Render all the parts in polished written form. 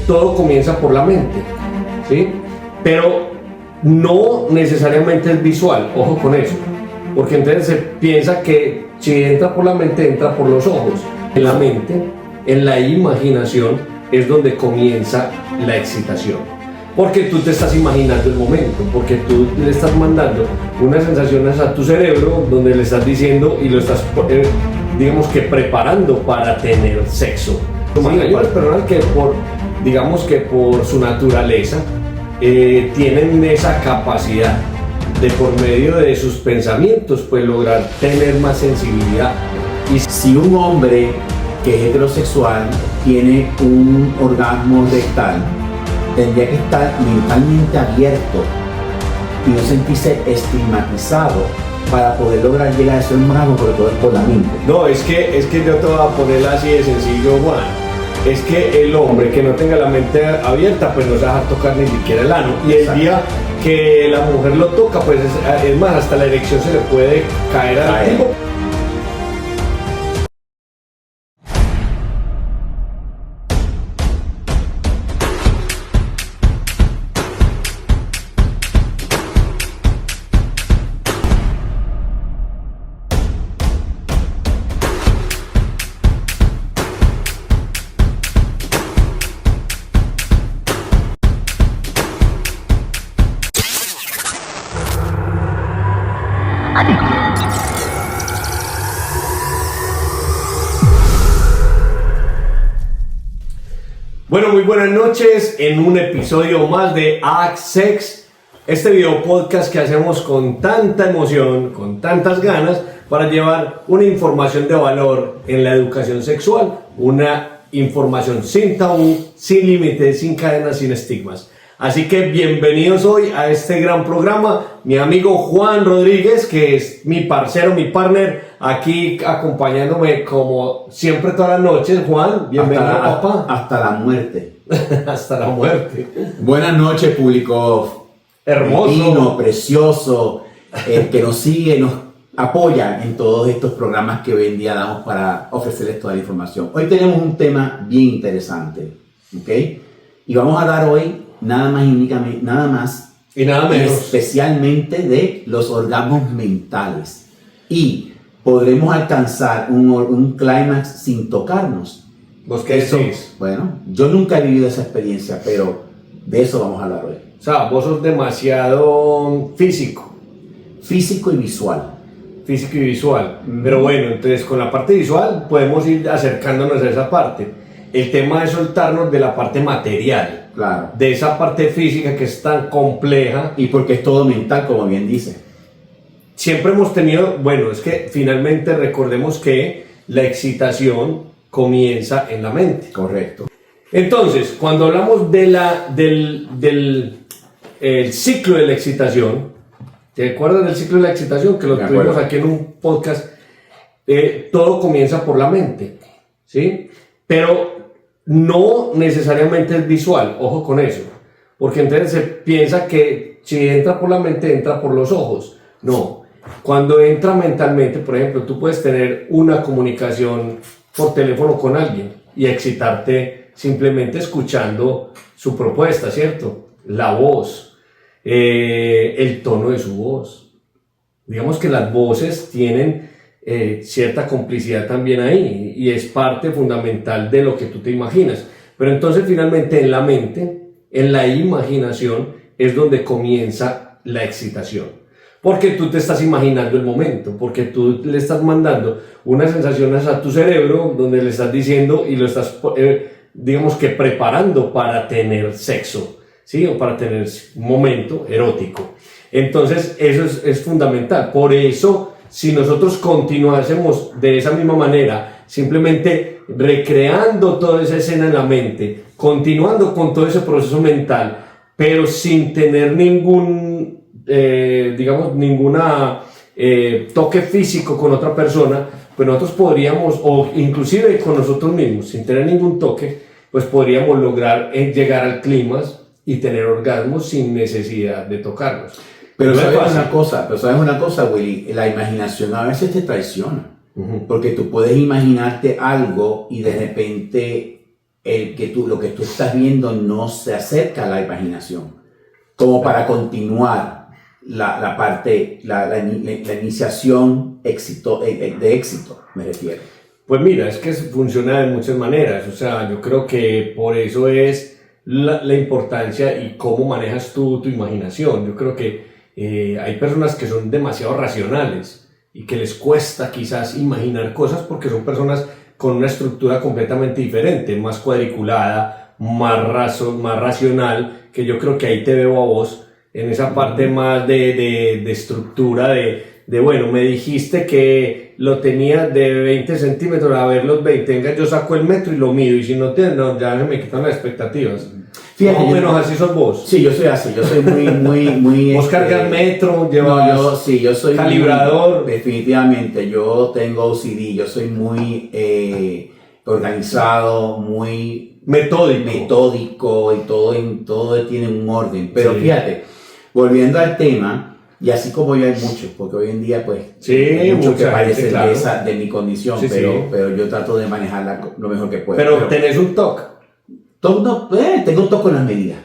todo comienza por la mente, ¿sí? Pero no necesariamente es visual, ojo con eso, porque entonces se piensa que si entra por la mente, entra por los ojos. En la mente, en la imaginación, es donde comienza la excitación. Porque tú te estás imaginando el momento, porque tú le estás mandando unas sensaciones a tu cerebro donde le estás diciendo y lo estás, digamos que preparando para tener sexo. Sí, hay unas personas que por su naturaleza tienen esa capacidad de por medio de sus pensamientos pues lograr tener más sensibilidad. Y si un hombre que es heterosexual tiene un orgasmo rectal, tendría que estar mentalmente abierto y no sentirse estigmatizado para poder lograr llegar a ese orgasmo, porque todo es por la mente. No, es que yo te voy a poner así de sencillo, Juan. Es que el hombre que no tenga la mente abierta, pues no se va a dejar tocar ni siquiera el ano. Y el día que la mujer lo toca, pues es más, hasta la erección se le puede caer al tipo. Bueno, muy buenas noches en un episodio más de Sex, este video podcast que hacemos con tanta emoción, con tantas ganas, para llevar una información de valor en la educación sexual, una información sin tabú, sin límites, sin cadenas, sin estigmas. Así que bienvenidos hoy a este gran programa, mi amigo Juan Rodríguez, que es mi parcero, mi partner, aquí acompañándome como siempre todas las noches. Juan, bienvenido, papá. Hasta la muerte. Hasta la muerte. Buenas noches, público hermoso, divino, precioso, que nos sigue, nos apoya en todos estos programas que hoy en día damos para ofrecerles toda la información. Hoy tenemos un tema bien interesante, ¿ok? Y vamos a dar hoy nada más y nada menos, especialmente de los orgasmos mentales. Y podremos alcanzar un clímax sin tocarnos. ¿Vos qué decís? Bueno, yo nunca he vivido esa experiencia, pero de eso vamos a hablar hoy. O sea, vos sos demasiado físico y visual. Físico y visual. Pero bueno, entonces con la parte visual podemos ir acercándonos a esa parte. El tema es soltarnos de la parte material, claro, de esa parte física que es tan compleja. Y porque es todo mental, como bien dice. Siempre hemos tenido, bueno, es que finalmente recordemos que la excitación comienza en la mente. Correcto. Entonces, cuando hablamos de el ciclo de la excitación, ¿te acuerdas del ciclo de la excitación? Que lo tuvimos aquí en un podcast. Todo comienza por la mente, ¿sí? Pero no necesariamente es visual, ojo con eso, porque entonces se piensa que si entra por la mente, entra por los ojos. No, cuando entra mentalmente, por ejemplo, tú puedes tener una comunicación por teléfono con alguien y excitarte simplemente escuchando su propuesta, ¿cierto? La voz, el tono de su voz. Digamos que las voces tienen cierta complicidad también ahí y es parte fundamental de lo que tú te imaginas. Pero entonces finalmente en la mente, en la imaginación, es donde comienza la excitación. Porque tú te estás imaginando el momento, porque tú le estás mandando unas sensaciones a tu cerebro donde le estás diciendo y lo estás, digamos que preparando para tener sexo, ¿sí? O para tener un momento erótico. Entonces eso es fundamental. Por eso, si nosotros continuásemos de esa misma manera, simplemente recreando toda esa escena en la mente, continuando con todo ese proceso mental, pero sin tener ningún toque físico con otra persona, pues nosotros podríamos, o inclusive con nosotros mismos, sin tener ningún toque, pues podríamos lograr llegar al clímax y tener orgasmos sin necesidad de tocarnos. Pero sabes una cosa, Willy, la imaginación a veces te traiciona. Porque tú puedes imaginarte algo y de repente lo que tú estás viendo no se acerca a la imaginación, como para continuar la parte, la iniciación de éxito, me refiero. Pues mira, es que funciona de muchas maneras, o sea, yo creo que por eso es la importancia y cómo manejas tú tu imaginación. Yo creo que hay personas que son demasiado racionales y que les cuesta quizás imaginar cosas porque son personas con una estructura completamente diferente, más cuadriculada, más racional, que yo creo que ahí te veo a vos, en esa parte más de estructura, de bueno, me dijiste que lo tenía de 20 centímetros, a ver los 20, venga, yo saco el metro y lo mido, y si no tiene, no, ya me quitan las expectativas. Fíjate, más o menos así sos vos. Sí, yo soy así, yo soy muy vos cargas metro, llevas yo soy calibrador. Definitivamente, yo tengo OCD, yo soy muy organizado, muy metódico y todo tiene un orden. Pero sí, fíjate, volviendo al tema, y así como yo hay muchos, porque hoy en día pues hay muchos que parecen claro, de mi condición, sí, pero yo trato de manejarla lo mejor que puedo. Pero tenés un TOC. No, tengo un TOC con las medidas.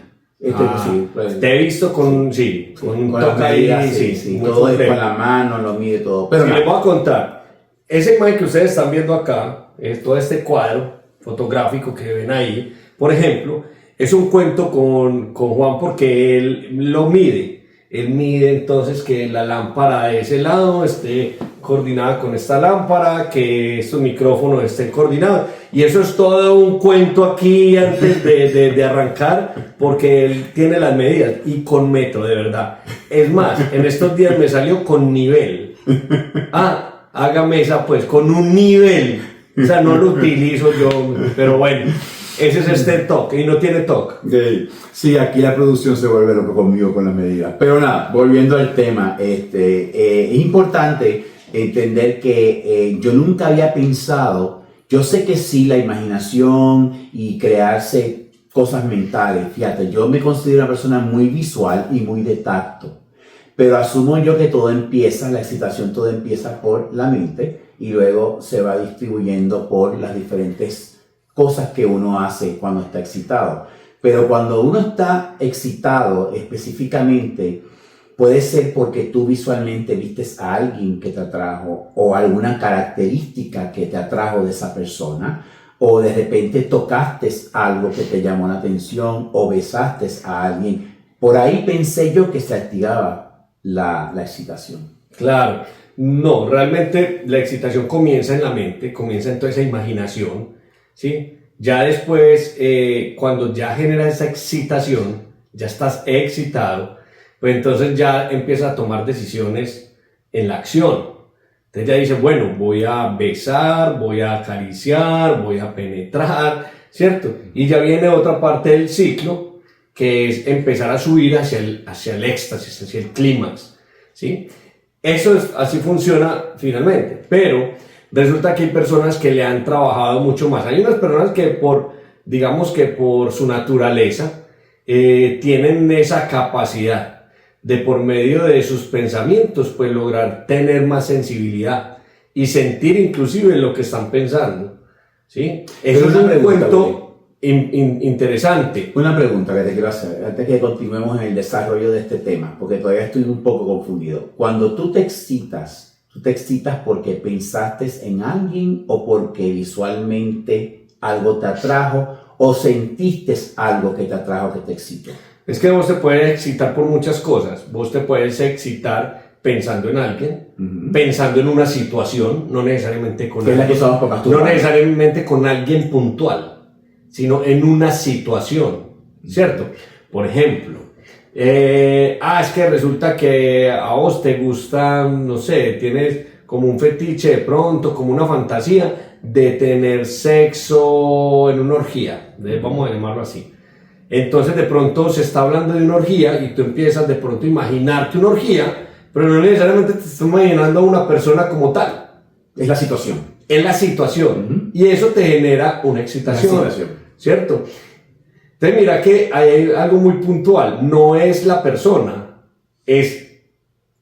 Sí, pues, te he visto con un TOC ahí, sí, todo es con la mano, lo mide todo. Pero sí, les voy a contar, esa imagen que ustedes están viendo acá, todo este cuadro fotográfico que ven ahí, por ejemplo, es un cuento con Juan porque él lo mide. Él mide entonces que la lámpara de ese lado esté coordinada con esta lámpara, que estos micrófonos estén coordinados. Y eso es todo un cuento aquí antes de arrancar, porque él tiene las medidas y con metro, de verdad. Es más, en estos días me salió con nivel. Hágame esa pues, con un nivel. O sea, no lo utilizo yo, pero bueno. Ese es este TOC y no tiene TOC. Sí, aquí la producción se vuelve loco conmigo con las medidas. Pero nada, volviendo al tema, es importante entender que yo nunca había pensado, yo sé que sí, la imaginación y crearse cosas mentales, fíjate, yo me considero una persona muy visual y muy de tacto, pero asumo yo que la excitación todo empieza por la mente y luego se va distribuyendo por las diferentes cosas que uno hace cuando está excitado. Pero cuando uno está excitado específicamente, puede ser porque tú visualmente vistes a alguien que te atrajo o alguna característica que te atrajo de esa persona, o de repente tocaste algo que te llamó la atención o besaste a alguien. Por ahí pensé yo que se activaba la excitación. Claro, no, realmente la excitación comienza en la mente, comienza en toda esa imaginación. ¿Sí? Ya después, cuando ya generas esa excitación, ya estás excitado, pues entonces ya empiezas a tomar decisiones en la acción. Entonces ya dices, bueno, voy a besar, voy a acariciar, voy a penetrar, ¿cierto? Y ya viene otra parte del ciclo, que es empezar a subir hacia el éxtasis, hacia el clímax, ¿sí? Así funciona finalmente, pero resulta que hay personas que le han trabajado mucho más. Hay unas personas que digamos que por su naturaleza, tienen esa capacidad de por medio de sus pensamientos, pues lograr tener más sensibilidad y sentir inclusive lo que están pensando, ¿sí? Eso es un cuento interesante. Una pregunta que te quiero hacer, antes que continuemos en el desarrollo de este tema, porque todavía estoy un poco confundido. Cuando tú te excitas porque pensaste en alguien o porque visualmente algo te atrajo o sentiste algo que te atrajo, que te excitó. Es que vos te puedes excitar por muchas cosas. Vos te puedes excitar pensando en alguien, pensando en una situación, no necesariamente con alguien puntual, sino en una situación, ¿cierto? Por ejemplo, es que resulta que a vos te gusta, no sé, tienes como un fetiche de pronto, como una fantasía de tener sexo en una orgía, vamos a llamarlo así. Entonces de pronto se está hablando de una orgía y tú empiezas de pronto a imaginarte una orgía, pero no necesariamente te estás imaginando a una persona como tal. Es la situación. Es la situación. Y eso te genera una excitación, ¿cierto? Entonces mira que hay algo muy puntual, no es la persona, es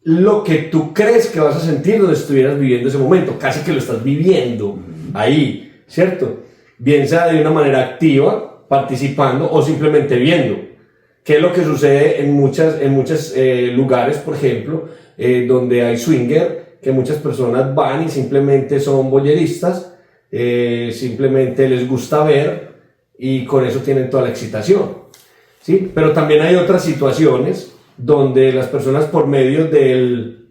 lo que tú crees que vas a sentir donde estuvieras viviendo ese momento, casi que lo estás viviendo ahí, ¿cierto? bien sea de una manera activa, participando o simplemente viendo. ¿Qué es lo que sucede en muchos lugares, por ejemplo, donde hay swinger, que muchas personas van y simplemente son voyeristas, simplemente les gusta ver y con eso tienen toda la excitación, ¿sí? Pero también hay otras situaciones donde las personas por medio del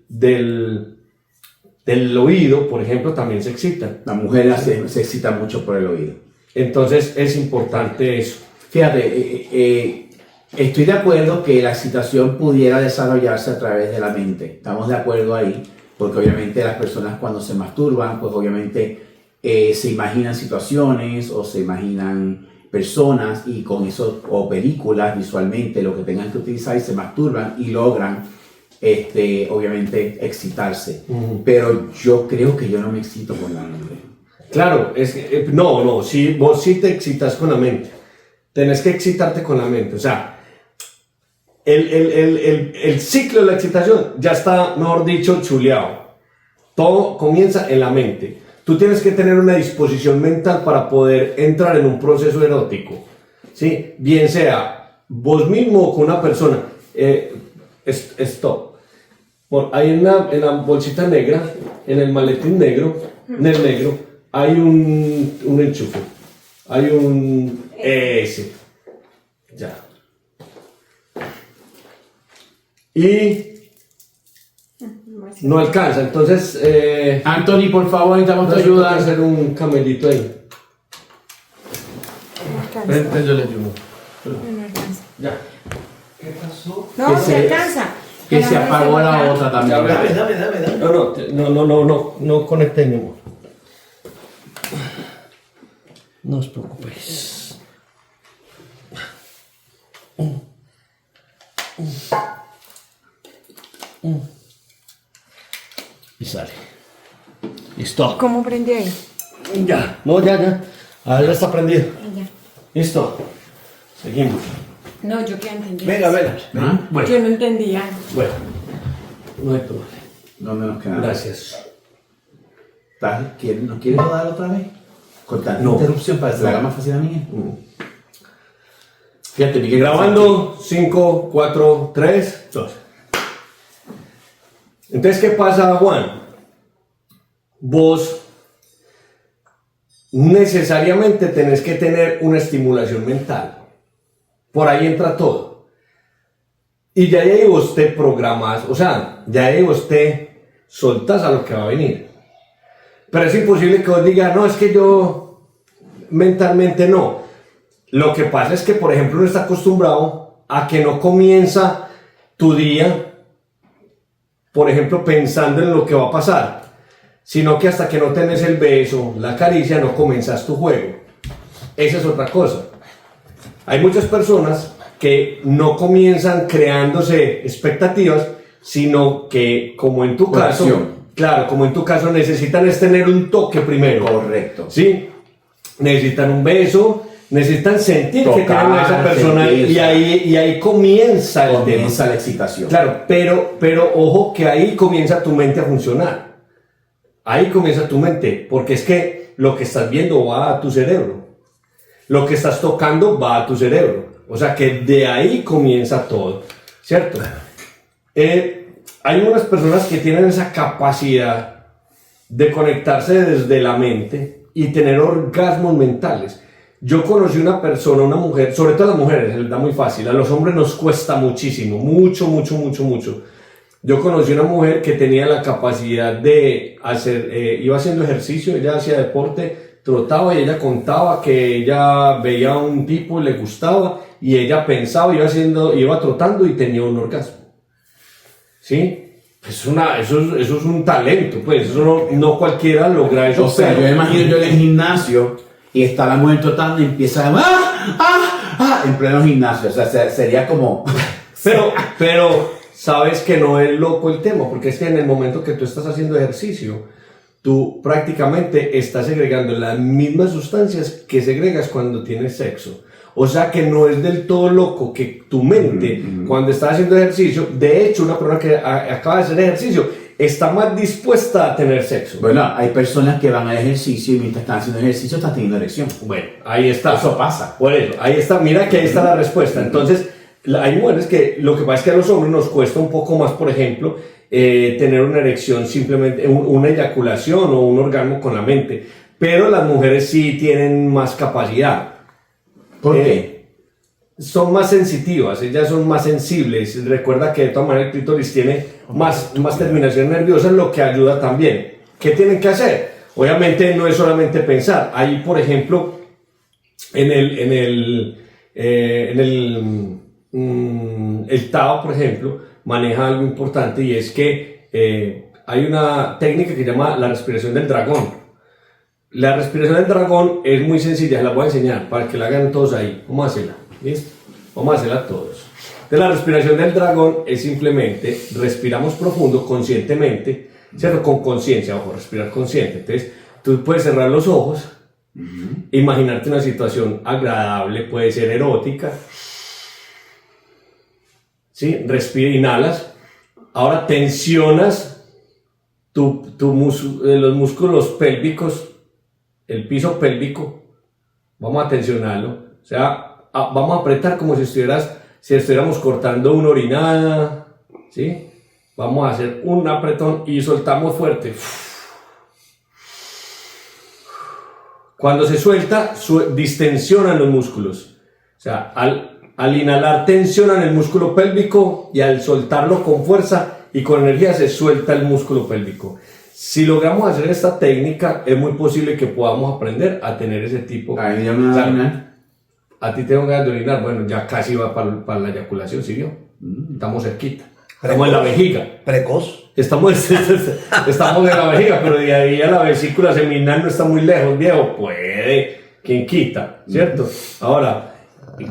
oído, por ejemplo, también se excitan. La mujer se excita mucho por el oído. Entonces es importante eso. Fíjate, estoy de acuerdo que la excitación pudiera desarrollarse a través de la mente. Estamos de acuerdo ahí, porque obviamente las personas cuando se masturban, pues obviamente se imaginan situaciones o se imaginan personas y con eso, o películas visualmente, lo que tengan que utilizar y se masturban y logran, obviamente, excitarse. Pero yo creo que yo no me excito con la mente. Claro, no, sí, vos sí te excitas con la mente. Tenés que excitarte con la mente. O sea, el ciclo de la excitación ya está, mejor dicho, chuleado. Todo comienza en la mente. Tú tienes que tener una disposición mental para poder entrar en un proceso erótico, ¿sí? Bien sea vos mismo o con una persona. Stop. Hay en la bolsita negra, en el maletín negro, hay un enchufe. Hay un... Ese. Ya. Y... no alcanza, entonces... Anthony, por favor, necesitamos tu ayuda. Hay que hacer un camelito ahí. Ven, yo le ayudo. No alcanza. Ya. ¿Qué pasó? No, se alcanza. Que se apagó la otra también. Dame. No conecté ni modo. No os preocupéis. Y sale. Listo. ¿Cómo prendí ahí? Ya. No, ya. Ahora está prendido. Ya. Listo. Seguimos. No, yo qué entendí. Venga. ¿Ah? Bueno. Yo no entendía. Bueno. No hay problema. ¿Dónde nos quedamos? Gracias. ¿Nos quieres rodar otra vez? Con tanta interrupción para que se la haga más fácil a mí. Fíjate, Miguel. Grabando 5, 4, 3, 2. Entonces, ¿qué pasa, Juan? Vos necesariamente tenés que tener una estimulación mental. Por ahí entra todo. Y ya ahí vos te programás, o sea, ya ahí vos te soltás a lo que va a venir. Pero es imposible que vos digas, no, es que yo mentalmente no. Lo que pasa es que, por ejemplo, uno está acostumbrado a que no comienza tu día, por ejemplo, pensando en lo que va a pasar, sino que hasta que no tenés el beso, la caricia, no comenzas tu juego. Esa es otra cosa. Hay muchas personas que no comienzan creándose expectativas, sino que, como en tu caso, claro, como en tu caso, necesitan es tener un toque primero. Correcto. ¿Sí? Necesitan un beso, necesitan sentir Tocar, que tienen a esa persona y ahí comienza el tema. Comienza la excitación. Claro, pero ojo que ahí comienza tu mente a funcionar. Ahí comienza tu mente, porque es que lo que estás viendo va a tu cerebro. Lo que estás tocando va a tu cerebro. O sea que de ahí comienza todo, ¿cierto? Hay unas personas que tienen esa capacidad de conectarse desde la mente y tener orgasmos mentales. Yo conocí una persona, una mujer, sobre todo a las mujeres, les da muy fácil, a los hombres nos cuesta muchísimo, mucho. Yo conocí una mujer que tenía la capacidad de hacer, iba haciendo ejercicio, ella hacía deporte, trotaba y ella contaba que ella veía a un tipo y le gustaba y ella pensaba, iba trotando y tenía un orgasmo. ¿Sí? Eso es un talento, pues, eso no cualquiera logra eso. O sea, yo me imagino yo en el gimnasio y está la mujer trotando y empieza a... en pleno gimnasio, o sea, sería como... Pero sabes que no es loco el tema, porque es que en el momento que tú estás haciendo ejercicio, tú prácticamente estás segregando las mismas sustancias que segregas cuando tienes sexo. O sea que no es del todo loco que tu mente, cuando estás haciendo ejercicio, de hecho una persona que acaba de hacer ejercicio, está más dispuesta a tener sexo. Bueno, hay personas que van al ejercicio y mientras están haciendo ejercicio están teniendo erección. Bueno, ahí está. Eso pasa. Por eso, ahí está, mira que ahí está la respuesta. Entonces, hay mujeres que lo que pasa es que a los hombres nos cuesta un poco más, por ejemplo, tener una erección simplemente, una eyaculación o un orgasmo con la mente. Pero las mujeres sí tienen más capacidad. ¿Por qué? Son más sensitivas, ellas son más sensibles. Recuerda que de todas maneras el clítoris tiene más terminación nerviosa, lo que ayuda también. ¿Qué tienen que hacer? Obviamente no es solamente pensar. Ahí, por ejemplo, el Tao, por ejemplo, maneja algo importante y es que hay una técnica que se llama la respiración del dragón. La respiración del dragón es muy sencilla, la voy a enseñar para que la hagan todos ahí. Vamos a hacerla, ¿listo? Vamos a hacerla todos. Entonces, la respiración del dragón es simplemente respiramos profundo, conscientemente, ¿cierto? Con conciencia, ojo, respirar consciente. Entonces, tú puedes cerrar los ojos, imaginarte una situación agradable, puede ser erótica. ¿Sí? Respira, inhalas. Ahora tensionas los músculos pélvicos, el piso pélvico. Vamos a tensionarlo. O sea, vamos a apretar como si estuviéramos cortando una orinada. ¿Sí? Vamos a hacer un apretón y soltamos fuerte. Cuando se suelta, distensionan los músculos. O sea, al inhalar tensionan el músculo pélvico y al soltarlo con fuerza y con energía se suelta el músculo pélvico. Si logramos hacer esta técnica, es muy posible que podamos aprender a tener ese tipo. Ahí ya me da una. A ti tengo ganas de orinar, bueno, ya casi va para la eyaculación, ¿sí vio? Estamos cerquita. Estamos en la vejiga. Precoz. Estamos en la vejiga, pero de ahí a la vesícula seminal no está muy lejos, viejo. Puede, quien quita, ¿cierto? Ahora,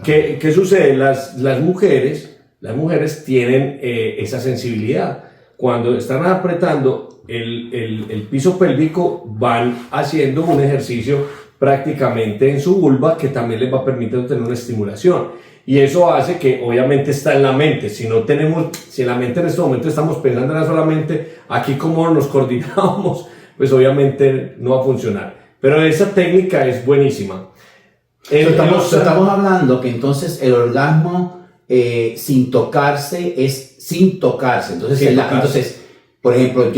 ¿qué sucede? Las mujeres tienen esa sensibilidad. Cuando están apretando el piso pélvico, van haciendo un ejercicio prácticamente en su vulva que también les va a permitir tener una estimulación. Y eso hace que obviamente está en la mente. Si en la mente en este momento estamos pensando en solamente aquí cómo nos coordinamos, pues obviamente no va a funcionar. Pero esa técnica es buenísima. Estamos hablando que entonces el orgasmo sin tocarse es sin tocarse. Entonces, entonces por ejemplo,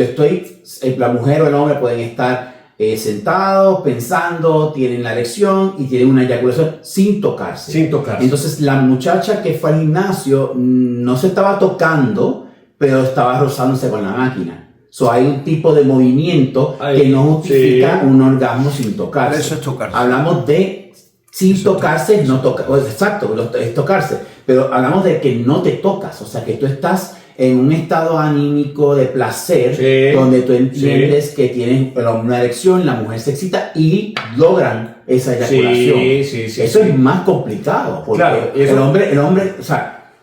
la mujer o el hombre pueden estar sentados, pensando, tienen la erección y tienen una eyaculación sin tocarse. Sin tocarse. Entonces, la muchacha que fue al gimnasio no se estaba tocando, pero estaba rozándose con la máquina. Hay un tipo de movimiento que no justifica un orgasmo sin tocarse. Eso es tocarse. Hablamos de sin tocarse, no tocar. Exacto, es tocarse. Pero hablamos de que no te tocas, o sea, que tú estás en un estado anímico de placer, donde tú entiendes que tienes una erección, la mujer se excita y logran esa eyaculación. Eso es más complicado, porque claro, el hombre, o sea,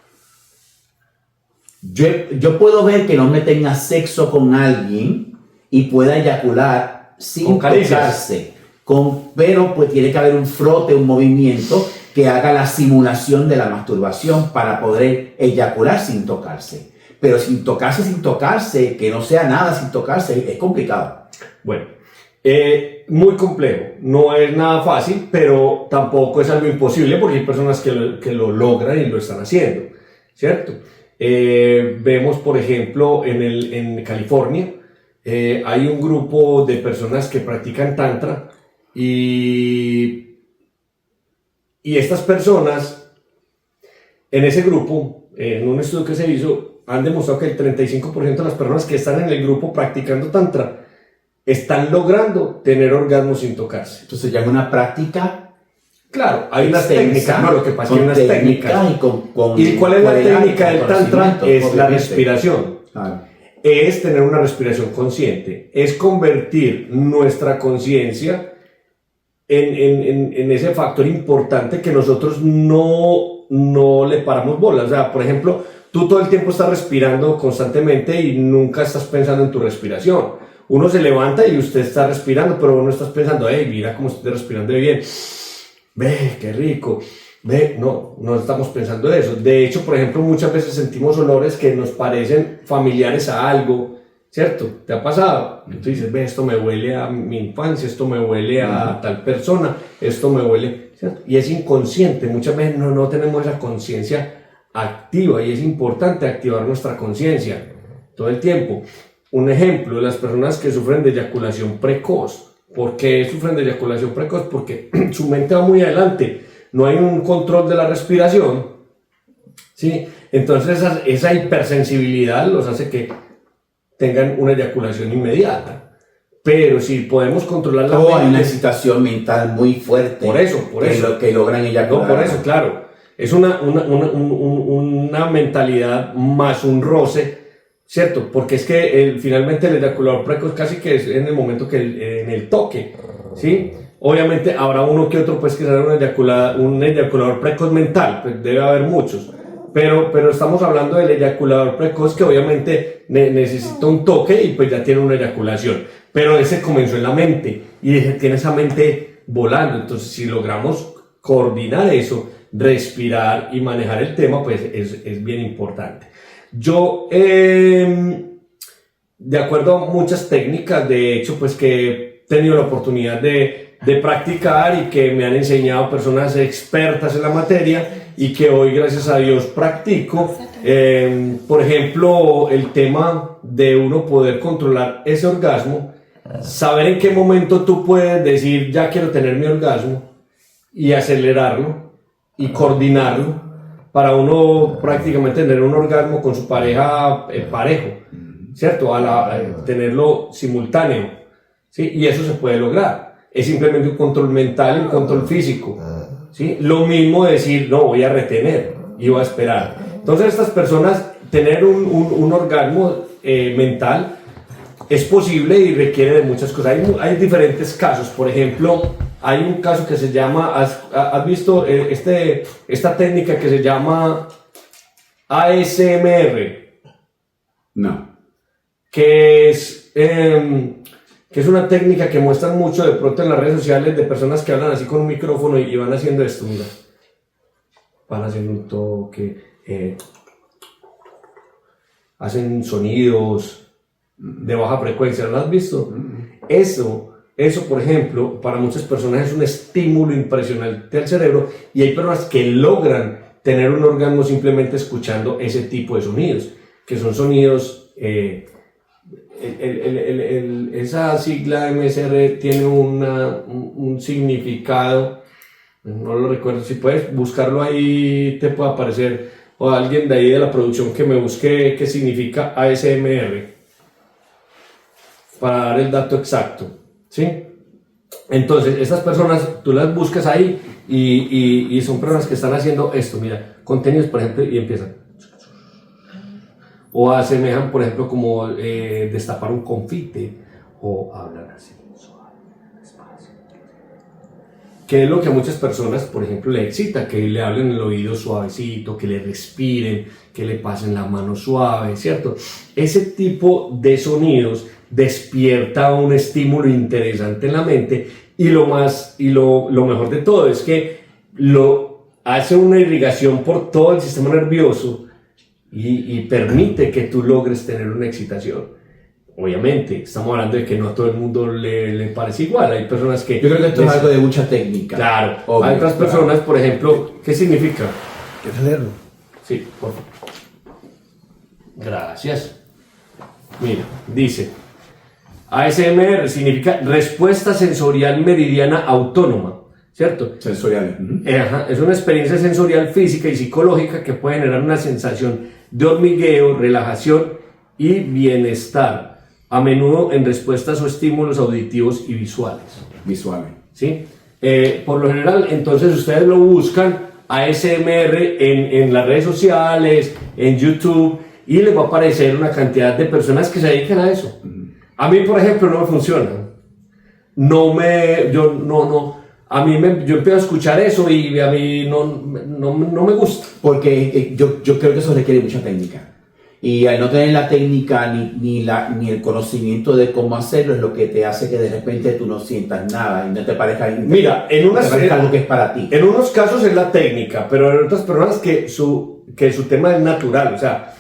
yo puedo ver que el hombre tenga sexo con alguien y pueda eyacular sin tocarse, pero pues tiene que haber un frote, un movimiento que haga la simulación de la masturbación para poder eyacular sin tocarse. Pero sin tocarse, que no sea nada sin tocarse, es complicado. Bueno, muy complejo. No es nada fácil, pero tampoco es algo imposible porque hay personas que lo logran y lo están haciendo, ¿cierto? Vemos, por ejemplo, en California, hay un grupo de personas que practican tantra y estas personas, en ese grupo, en un estudio que se hizo, han demostrado que el 35% de las personas que están en el grupo practicando tantra están logrando tener orgasmos sin tocarse. Entonces ya es una práctica. Claro, hay unas técnicas, no, lo que pasa es que hay unas técnicas. ¿Y cuál es la técnica del tantra? Es la respiración. Claro. Es tener una respiración consciente, es convertir nuestra conciencia en ese factor importante que nosotros no le paramos bola. O sea, por ejemplo, tú todo el tiempo estás respirando constantemente y nunca estás pensando en tu respiración. Uno se levanta y usted está respirando, pero uno está pensando, hey, mira cómo estoy respirando bien. Ve, qué rico. Ve, no estamos pensando eso. De hecho, por ejemplo, muchas veces sentimos olores que nos parecen familiares a algo, ¿cierto? ¿Te ha pasado? Tú dices, ve, esto me huele a mi infancia, esto me huele a tal persona, esto me huele, ¿cierto? Y es inconsciente, muchas veces no tenemos esa conciencia activa y es importante activar nuestra conciencia todo el tiempo. Un ejemplo, las personas que sufren de eyaculación precoz. ¿Por qué sufren de eyaculación precoz? Porque su mente va muy adelante, no hay un control de la respiración, ¿sí? Entonces esa hipersensibilidad los hace que tengan una eyaculación inmediata. Pero si podemos controlar la mente... hay una excitación mental muy fuerte. Por eso. Que logran eyacular. No, por eso, claro. Es una mentalidad más un roce, ¿cierto? Porque es que finalmente el eyaculador precoz casi que es en el momento en el toque, ¿sí? Obviamente habrá uno que otro pues que será un eyaculador precoz mental, pues debe haber muchos. Pero estamos hablando del eyaculador precoz que obviamente necesita un toque y pues ya tiene una eyaculación. Pero ese comenzó en la mente y tiene esa mente volando. Entonces si logramos coordinar eso, respirar y manejar el tema, pues es bien importante. Yo, de acuerdo a muchas técnicas, de hecho, pues que he tenido la oportunidad de practicar y que me han enseñado personas expertas en la materia y que hoy, gracias a Dios, practico. Por ejemplo, el tema de uno poder controlar ese orgasmo, saber en qué momento tú puedes decir, ya quiero tener mi orgasmo, y acelerarlo y coordinarlo para uno prácticamente tener un orgasmo con su pareja parejo, ¿cierto? Tenerlo simultáneo, ¿sí? Y eso se puede lograr. Es simplemente un control mental y un control físico, ¿sí? Lo mismo decir, no, voy a retener y voy a esperar. Entonces estas personas, tener un orgasmo mental es posible y requiere de muchas cosas. Hay diferentes casos. Por ejemplo, hay un caso que se llama, ¿has visto esta técnica que se llama ASMR? No. Que es una técnica que muestran mucho de pronto en las redes sociales de personas que hablan así con un micrófono y van haciendo esto, mira. Van haciendo un toque, hacen sonidos de baja frecuencia, ¿lo has visto? Eso, por ejemplo, para muchas personas es un estímulo impresionante al cerebro y hay personas que logran tener un orgasmo simplemente escuchando ese tipo de sonidos, que son sonidos, esa sigla MSR tiene un significado, no lo recuerdo, si puedes buscarlo ahí te puede aparecer, o alguien de ahí de la producción que me busque qué significa ASMR, para dar el dato exacto. ¿Sí? Entonces, estas personas, tú las buscas ahí y son personas que están haciendo esto, mira, contenidos, por ejemplo, y empiezan. O asemejan, por ejemplo, como destapar un confite, o hablan así, suave, despacio. Que es lo que a muchas personas, por ejemplo, le excita, que le hablen en el oído suavecito, que le respiren, que le pasen la mano suave, ¿cierto? Ese tipo de sonidos despierta un estímulo interesante en la mente y lo mejor de todo es que lo hace una irrigación por todo el sistema nervioso y permite que tú logres tener una excitación. Obviamente, estamos hablando de que no a todo el mundo le parece igual. Hay personas que... Yo creo que esto es algo de mucha técnica. Claro. Obvio, hay otras personas, por ejemplo, ¿qué significa? ¿Quieres leerlo? Sí, por favor. Gracias. Mira, dice... ASMR significa respuesta sensorial meridiana autónoma, ¿cierto? Sensorial. Es una experiencia sensorial física y psicológica que puede generar una sensación de hormigueo, relajación y bienestar, a menudo en respuestas o estímulos auditivos y visuales. ¿Sí? Por lo general, entonces ustedes lo buscan ASMR en las redes sociales, en YouTube, y les va a aparecer una cantidad de personas que se dedican a eso. A mí, por ejemplo, no me funciona. Yo empiezo a escuchar eso y a mí no me gusta. Porque yo creo que eso requiere mucha técnica. Y al no tener la técnica ni el conocimiento de cómo hacerlo es lo que te hace que de repente tú no sientas nada y no te parezca, algo que es para ti. En unos casos es la técnica, pero en otras personas que su tema es natural. O sea,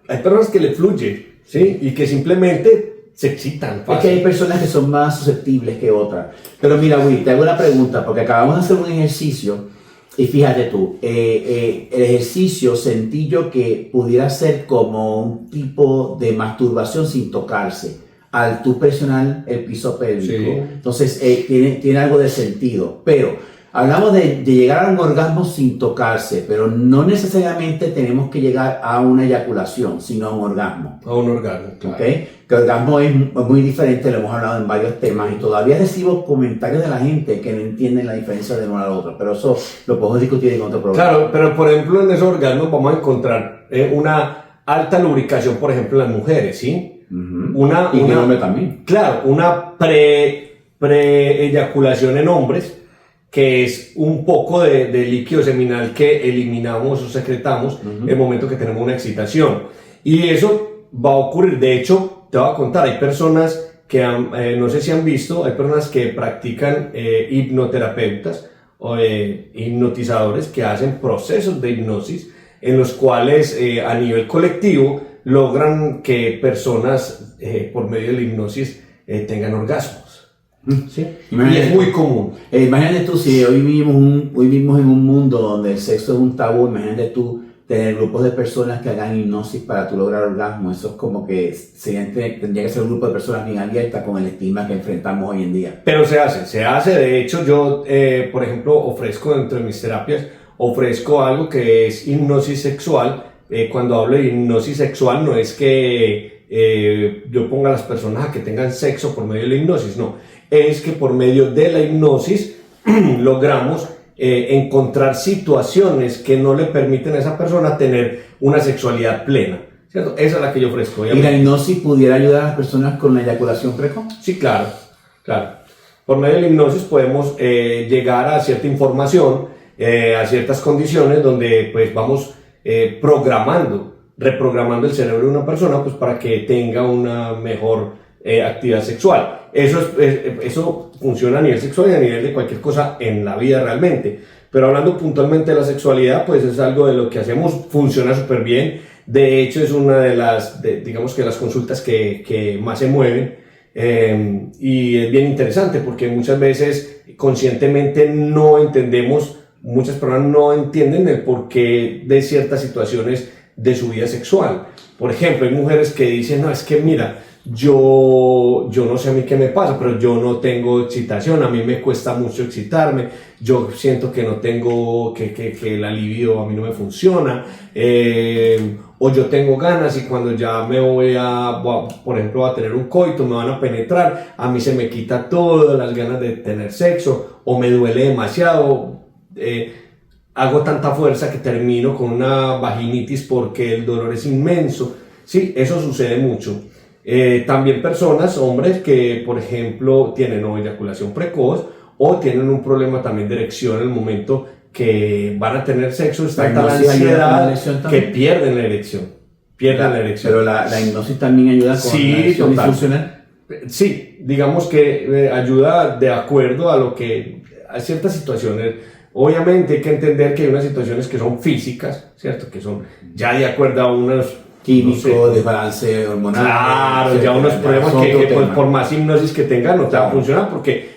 hay personas que le fluye. ¿sí? Y que simplemente se excitan fácil. Es que hay personas que son más susceptibles que otras. Pero mira, Will, te hago una pregunta, porque acabamos de hacer un ejercicio, y fíjate tú, el ejercicio sentí yo que pudiera ser como un tipo de masturbación sin tocarse, al tú presionar el piso pélvico. Sí. Entonces, tiene algo de sentido. Pero hablamos de llegar a un orgasmo sin tocarse, pero no necesariamente tenemos que llegar a una eyaculación, sino a un orgasmo. A un orgasmo, claro. ¿Okay? Que el orgasmo es muy diferente, lo hemos hablado en varios temas y todavía recibo comentarios de la gente que no entienden la diferencia de uno al otro, pero eso lo podemos discutir en otro programa. Claro, pero por ejemplo en esos orgasmos vamos a encontrar una alta lubricación, por ejemplo en las mujeres, ¿sí? Y en el hombre también. Claro, una pre-eyaculación en hombres, que es un poco de líquido seminal que eliminamos o secretamos en el momento que tenemos una excitación. Y eso va a ocurrir. De hecho, te voy a contar, hay personas que no sé si han visto, hay personas que practican hipnoterapeutas o hipnotizadores que hacen procesos de hipnosis en los cuales a nivel colectivo logran que personas por medio de la hipnosis tengan orgasmos. ¿Sí? Y es muy común. Imagínate tú, si hoy vivimos en un mundo donde el sexo es un tabú, imagínate tú tener grupos de personas que hagan hipnosis para tú lograr orgasmo. Eso es como que tendría que ser un grupo de personas bien abiertas con el estigma que enfrentamos hoy en día. Pero se hace. De hecho, yo, por ejemplo, ofrezco dentro de mis terapias, ofrezco algo que es hipnosis sexual. Cuando hablo de hipnosis sexual, no es que yo ponga a las personas a que tengan sexo por medio de la hipnosis, no. Es que por medio de la hipnosis logramos encontrar situaciones que no le permiten a esa persona tener una sexualidad plena, ¿cierto? Esa es la que yo ofrezco. ¿Y la hipnosis pudiera ayudar a las personas con la eyaculación precoz? Sí, claro. Por medio de la hipnosis podemos llegar a cierta información, a ciertas condiciones donde pues vamos reprogramando el cerebro de una persona pues para que tenga una mejor actividad sexual. Eso funciona a nivel sexual y a nivel de cualquier cosa en la vida realmente. Pero hablando puntualmente de la sexualidad, pues es algo de lo que hacemos, funciona súper bien. De hecho, es una de las, digamos que las consultas que más se mueven. Y es bien interesante porque muchas veces conscientemente no entendemos, muchas personas no entienden el porqué de ciertas situaciones de su vida sexual. Por ejemplo, hay mujeres que dicen, no, es que mira, yo no sé a mí qué me pasa, pero yo no tengo excitación, a mí me cuesta mucho excitarme, yo siento que no tengo, que el libido a mí no me funciona, o yo tengo ganas y cuando ya me por ejemplo, a tener un coito, me van a penetrar, a mí se me quita todas las ganas de tener sexo, o me duele demasiado, hago tanta fuerza que termino con una vaginitis porque el dolor es inmenso. Sí, eso sucede mucho. También personas, hombres que por ejemplo tienen eyaculación precoz o tienen un problema también de erección en el momento que van a tener sexo, está tanta la ansiedad que pierden la erección. Pero la hipnosis también ayuda con la erección disfuncional. Sí, digamos que ayuda de acuerdo a ciertas situaciones. Obviamente hay que entender que hay unas situaciones que son físicas, ¿cierto? Que son ya de acuerdo a unos químico, desbalance hormonal. Claro, ya unos problemas que pues, por más hipnosis que tengas no te va a funcionar porque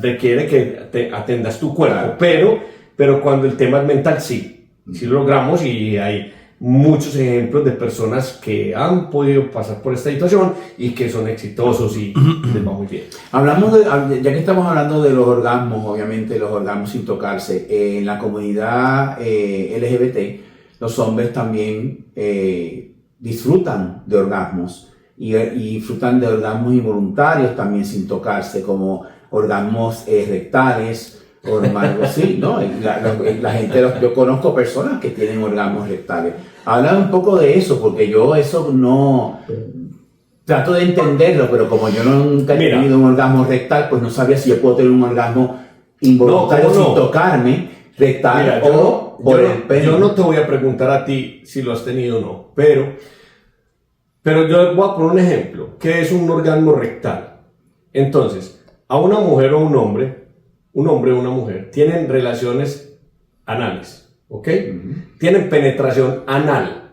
requiere que te atendas tu cuerpo. Claro. Pero cuando el tema es mental, sí lo logramos y hay muchos ejemplos de personas que han podido pasar por esta situación y que son exitosos y les va muy bien. Ya que estamos hablando de los orgasmos, obviamente los orgasmos sin tocarse, en la comunidad LGBT, los hombres también disfrutan de orgasmos y disfrutan de orgasmos involuntarios también sin tocarse, como orgasmos rectales o algo así, ¿no? La gente, yo conozco personas que tienen orgasmos rectales. Habla un poco de eso, porque yo eso no trato de entenderlo, pero como yo nunca he tenido un orgasmo rectal, pues no sabía si yo puedo tener un orgasmo involuntario sin tocarme, rectal o por el pene. Yo no te voy a preguntar a ti si lo has tenido o no, pero yo voy a poner un ejemplo. ¿Qué es un orgasmo rectal? Entonces, a una mujer o un hombre o una mujer tienen relaciones anales, ¿ok? Tienen penetración anal.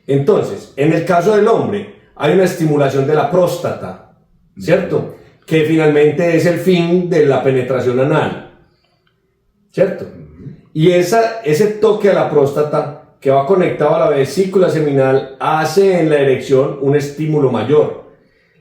Entonces, en el caso del hombre, hay una estimulación de la próstata, ¿cierto? Que finalmente es el fin de la penetración anal, ¿cierto? Y ese toque a la próstata que va conectado a la vesícula seminal hace en la erección un estímulo mayor,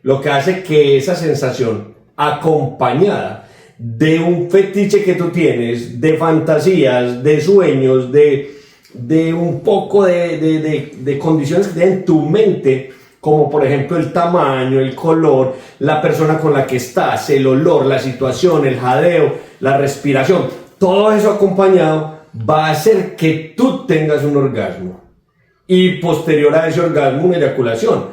lo que hace que esa sensación acompañada de un fetiche que tú tienes, de fantasías, de sueños, de un poco de condiciones que tienen en tu mente, como por ejemplo el tamaño, el color, la persona con la que estás, el olor, la situación, el jadeo, la respiración, todo eso acompañado va a hacer que tú tengas un orgasmo y posterior a ese orgasmo una eyaculación.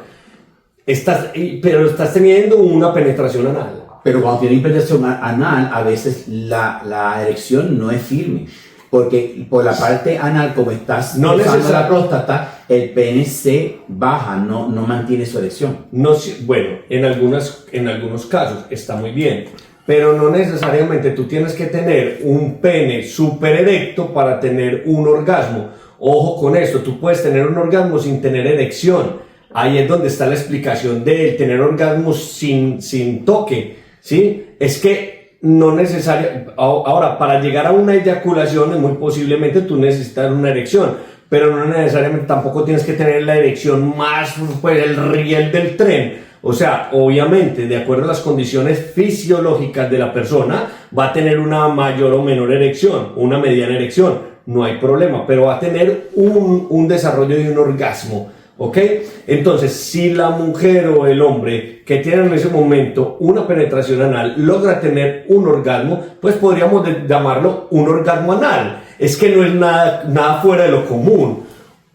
Pero estás teniendo una penetración anal. Pero cuando tiene penetración anal, a veces la erección no es firme. Porque por la parte anal, como estás usando la próstata, el pene se baja, no mantiene su erección. Bueno, en algunos casos está muy bien, pero no necesariamente tú tienes que tener un pene súper erecto para tener un orgasmo. Ojo con esto, tú puedes tener un orgasmo sin tener erección. Ahí es donde está la explicación de tener orgasmos sin toque, ¿sí? Es que no necesario. Ahora, para llegar a una eyaculación, muy posiblemente tú necesitas una erección, pero no necesariamente tampoco tienes que tener la erección más, pues, el riel del tren. O sea, obviamente, de acuerdo a las condiciones fisiológicas de la persona, va a tener una mayor o menor erección, una mediana erección, no hay problema, pero va a tener un desarrollo de un orgasmo. ¿Ok? Entonces, si la mujer o el hombre que tiene en ese momento una penetración anal logra tener un orgasmo, pues podríamos llamarlo un orgasmo anal. Es que no es nada fuera de lo común.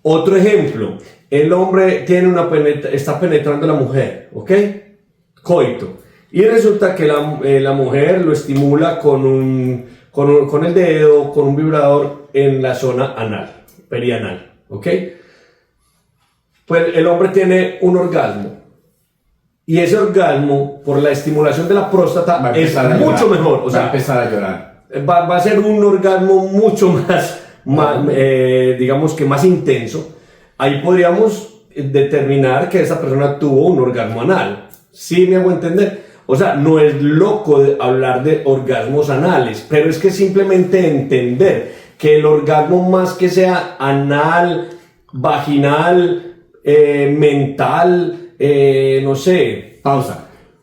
Otro ejemplo, el hombre está penetrando a la mujer, ¿ok? Coito. Y resulta que la mujer lo estimula con el dedo, con un vibrador en la zona anal, perianal, ¿ok? Pues el hombre tiene un orgasmo y ese orgasmo por la estimulación de la próstata es mucho mejor, o sea, va a empezar a llorar, va a ser un orgasmo mucho más digamos que más intenso. Ahí podríamos determinar que esa persona tuvo un orgasmo anal. ¿Sí me hago entender? O sea, no es loco hablar de orgasmos anales, pero es que simplemente entender que el orgasmo, más que sea anal, vaginal, mental, no sé.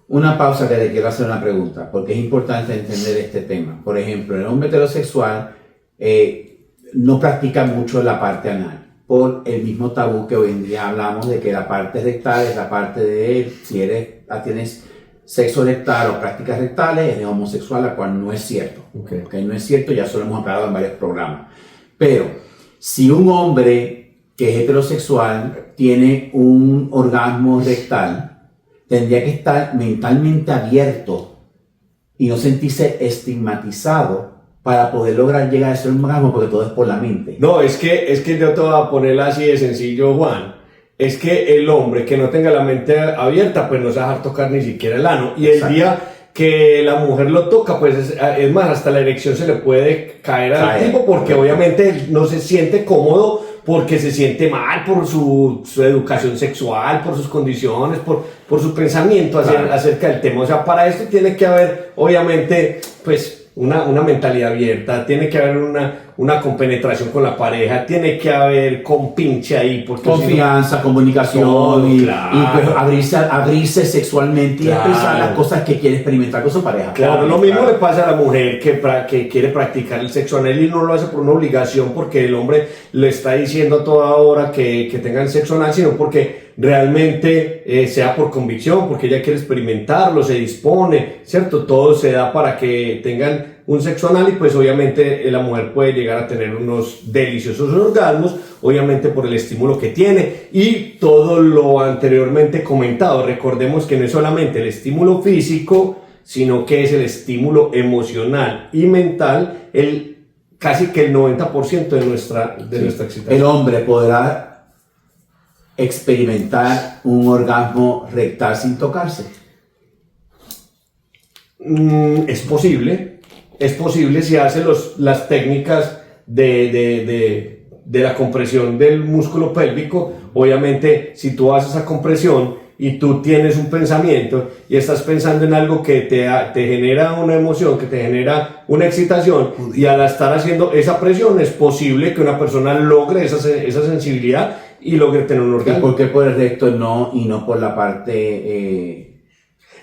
Una pausa que le quiero hacer una pregunta, porque es importante entender este tema. Por ejemplo, el hombre heterosexual no practica mucho la parte anal, por el mismo tabú que hoy en día hablamos de que la parte rectal es la parte de si tienes sexo rectal o prácticas rectales, eres homosexual, la cual no es cierto. Okay, no es cierto, ya eso lo hemos hablado en varios programas. Pero si un hombre que es heterosexual tiene un orgasmo rectal, tendría que estar mentalmente abierto y no sentirse estigmatizado para poder lograr llegar a ese orgasmo, porque todo es por la mente. No, es que yo te voy a poner así de sencillo, Juan. Es que el hombre que no tenga la mente abierta, pues no se va a dejar tocar ni siquiera el ano. Y el día que la mujer lo toca, pues es más, hasta la erección se le puede caer al tipo, porque obviamente no se siente cómodo, porque se siente mal por su educación sexual, por sus condiciones, por su pensamiento acerca del tema. O sea, para esto tiene que haber, obviamente, pues una mentalidad abierta, tiene que haber una compenetración con la pareja, tiene que haber compinche ahí. Confianza, comunicación, y pues abrirse sexualmente y expresar las cosas que quiere experimentar con su pareja. Claro, lo mismo le pasa a la mujer que quiere practicar el sexo anal y no lo hace por una obligación, porque el hombre le está diciendo a toda hora que tengan sexo anal, sino porque realmente sea por convicción, porque ella quiere experimentarlo, se dispone, ¿cierto? Todo se da para que tengan un sexo anal, y pues obviamente la mujer puede llegar a tener unos deliciosos orgasmos, obviamente por el estímulo que tiene y todo lo anteriormente comentado. Recordemos que no es solamente el estímulo físico, sino que es el estímulo emocional y mental, casi que el 90% de nuestra excitación. El hombre podrá experimentar un orgasmo rectal sin tocarse. Es posible si hace las técnicas de la compresión del músculo pélvico. Obviamente, si tú haces esa compresión y tú tienes un pensamiento y estás pensando en algo que te genera una emoción, que te genera una excitación, y al estar haciendo esa presión es posible que una persona logre esa sensibilidad y logre tener un ¿Y orgasmo. por qué por el recto no y no por la parte...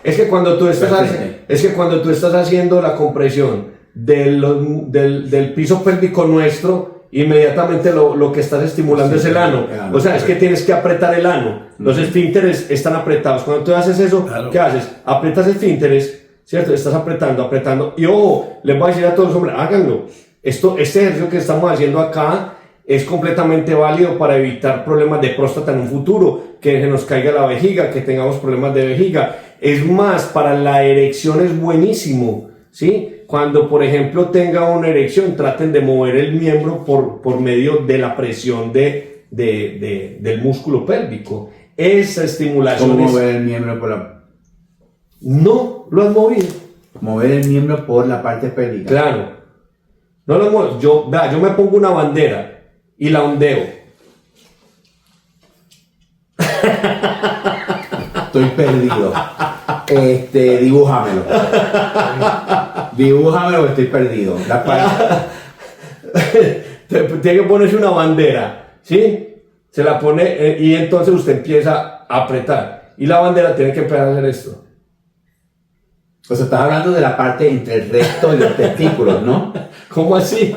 Es que cuando tú estás, Perfecto. haciendo la compresión del piso pélvico nuestro, inmediatamente lo que estás estimulando Sí, es el ano. el ano, O sea, es que tienes que apretar el ano. Los esfínteres están apretados. Cuando tú haces eso, Claro. ¿qué haces? Aprietas esfínteres, ¿cierto? Estás apretando. Y ojo, les voy a decir a todos los hombres, háganlo. Este ejercicio que estamos haciendo acá es completamente válido para evitar problemas de próstata en un futuro, que se nos caiga la vejiga, que tengamos problemas de vejiga. Es más, para la erección es buenísimo, ¿sí? Cuando, por ejemplo, tenga una erección, traten de mover el miembro por medio de la presión del músculo pélvico. Esa estimulación ¿Cómo es... mover el miembro por la... No lo has movido. Mover el miembro por la parte pélvica? Claro. No lo muevo. Yo me pongo una bandera y la ondeo. Estoy perdido. Dibújamelo. Dibújamelo, estoy perdido. La parte... Tiene que ponerse una bandera, ¿sí? Se la pone y entonces usted empieza a apretar. Y la bandera tiene que empezar a hacer esto. O sea, estás hablando de la parte entre el recto y los testículos, ¿no? ¿Cómo así?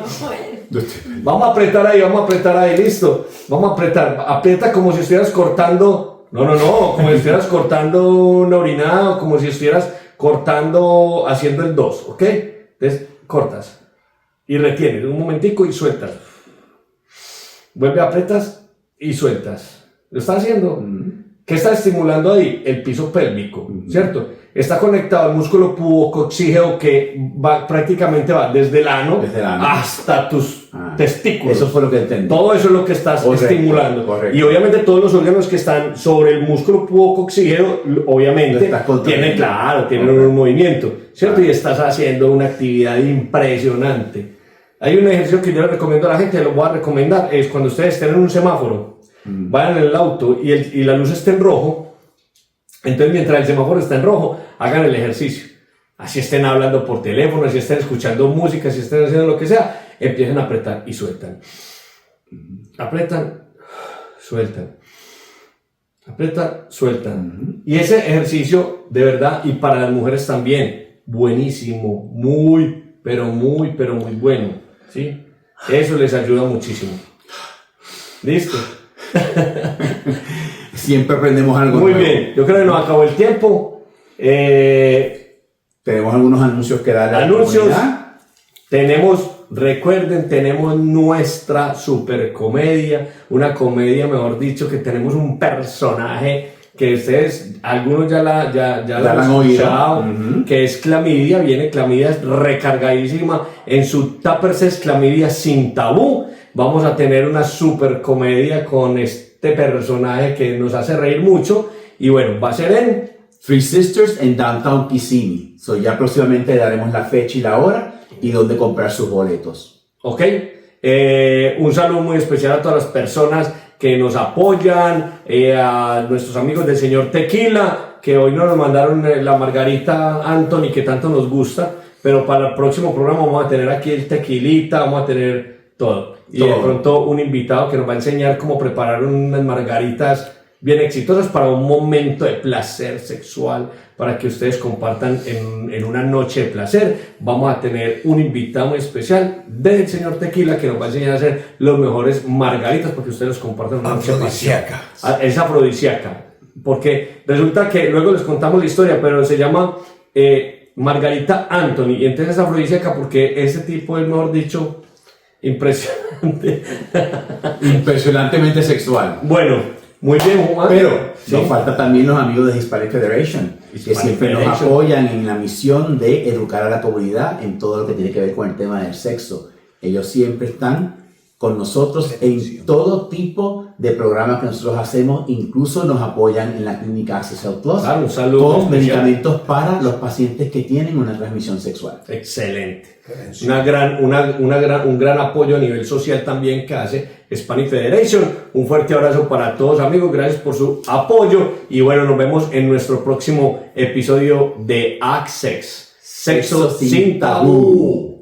Vamos a apretar ahí, listo. Vamos a apretar. Aprieta como si estuvieras cortando... No, como si estuvieras cortando una orinada o como si estuvieras haciendo el 2, ¿ok? Entonces, cortas y retienes un momentico y sueltas. Vuelve, apretas y sueltas. ¿Lo estás haciendo? ¿Qué está estimulando ahí? El piso pélvico, ¿cierto? Está conectado al músculo pubococcígeo que prácticamente va desde el ano hasta tus testículos. Eso fue lo que entendí. Todo eso es lo que estás estimulando. Correcto. Y obviamente todos los órganos que están sobre el músculo pubococcígeo, obviamente, tienen un movimiento, ¿cierto? Y estás haciendo una actividad impresionante. Hay un ejercicio que yo le recomiendo a la gente, lo voy a recomendar, es cuando ustedes estén en un semáforo, vayan en el auto y la luz esté en rojo, entonces mientras el semáforo está en rojo, hagan el ejercicio. Así estén hablando por teléfono, así estén escuchando música, así estén haciendo lo que sea, empiecen a apretar y sueltan. Apretan, sueltan. Apretan, sueltan. Y ese ejercicio, de verdad, y para las mujeres también, buenísimo, muy bueno, ¿sí? Eso les ayuda muchísimo. ¿Listo? Siempre aprendemos algo Muy nuevo. bien, yo creo que nos acabó el tiempo. Tenemos algunos anuncios que dar a la Anuncios. comunidad. Recuerden, tenemos nuestra super comedia, una comedia, mejor dicho, que tenemos un personaje que ustedes, algunos ya la han escuchado, que es Clamidia. Clamidia es recargadísima en su Tuppers es Clamidia sin tabú. Vamos a tener una super comedia con este personaje que nos hace reír mucho, y bueno, va a ser en Three Sisters en Downtown Kissimmee. Ya próximamente daremos la fecha y la hora y dónde comprar sus boletos. ¿ok? Un saludo muy especial a todas las personas que nos apoyan, a nuestros amigos del señor Tequila, que hoy nos mandaron la margarita Anthony, que tanto nos gusta, pero para el próximo programa vamos a tener aquí el tequilita, vamos a tener todo. Y de pronto un invitado que nos va a enseñar cómo preparar unas margaritas bien exitosas para un momento de placer sexual, para que ustedes compartan en una noche de placer. Vamos a tener un invitado muy especial del señor Tequila que nos va a enseñar a hacer los mejores margaritas, porque ustedes los compartan en una noche de placer. Es afrodisíaca, porque resulta que luego les contamos la historia, pero se llama Margarita Anthony, y entonces es afrodisíaca porque ese tipo es, mejor dicho, impresionante. Impresionantemente sexual. Bueno, muy bien, Juan. Pero ¿sí? nos falta también los amigos de Hispanic Federation, que siempre nos apoyan en la misión de educar a la comunidad en todo lo que tiene que ver con el tema del sexo. Ellos siempre están con nosotros en todo tipo de programas que nosotros hacemos, incluso nos apoyan en la clínica Access Plus. Claro, un saludo todos especial. medicamentos para los pacientes que tienen una transmisión sexual. Excelente. Un gran apoyo a nivel social también que hace Spanish Federation. Un fuerte abrazo para todos, amigos. Gracias por su apoyo. Y bueno, nos vemos en nuestro próximo episodio de Access. Sexo sin tabú.